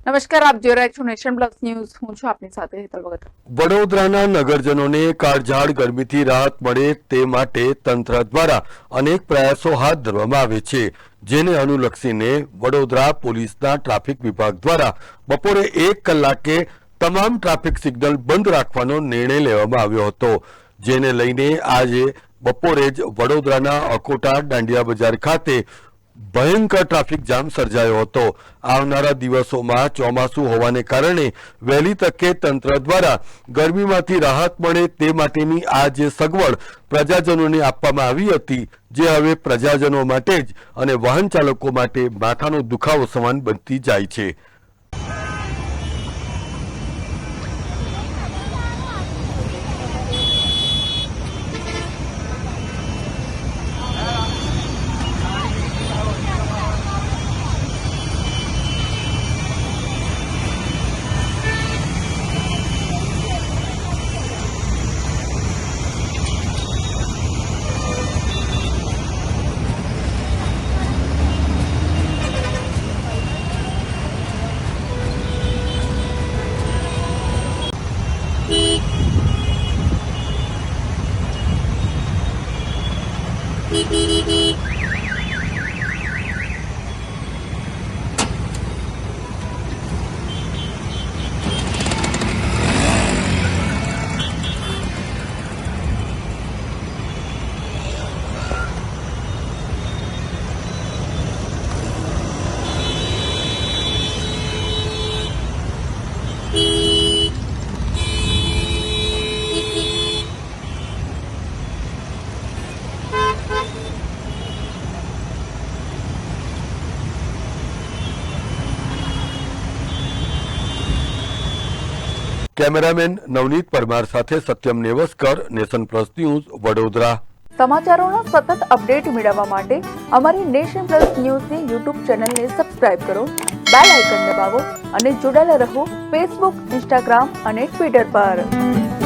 નમસ્કાર, આપ જોઈ રહ્યા છો નેશન પ્લસ ન્યૂઝ. હું છું આપની સાથે હેતલ ભગત. વડોદરાના નગરજનોને કાળઝાળ ગરમીથી રાહત મળે તે માટે તંત્ર દ્વારા અનેક પ્રયાસો હાથ ધરવામાં આવે છે, જેને અનુલક્ષીને વડોદરા પોલીસના ટ્રાફિક વિભાગ દ્વારા બપોરે 1 કલાકે તમામ ટ્રાફિક સિગ્નલ બંધ રાખવાનો નિર્ણય લેવામાં આવ્યો હતો, જેને લઈને આજે બપોરે જ વડોદરાના અકોટા દાંડિયા બજાર ખાતે ભયંકર ટ્રાફિક જામ સર્જાયો હતો. આવનારા દિવસોમાં ચોમાસું હોવાને કારણે વહેલી તકે તંત્ર દ્વારા ગરમીમાંથી રાહત મળે તે માટેની આ જે સગવડ પ્રજાજનોને આપવામાં આવી હતી, જે હવે પ્રજાજનો માટે જ અને વાહન ચાલકો માટે માથાનો દુખાવો સમાન બનતી જાય છે. કેમેરામેન નવનીત પરમાર સાથે Satyam Nevaskar, nation plus news, Vadodara. સમાચારોના સતત અપડેટ મેળવવા માટે અમારી નેશન પ્લસ ન્યૂઝની યુટ્યુબ ચેનલને સબસ્ક્રાઇબ કરો, બેલ આઇકન દબાવો અને જોડાયેલા રહો ફેસબુક, ઇન્સ્ટાગ્રામ અને ટ્વિટર પર.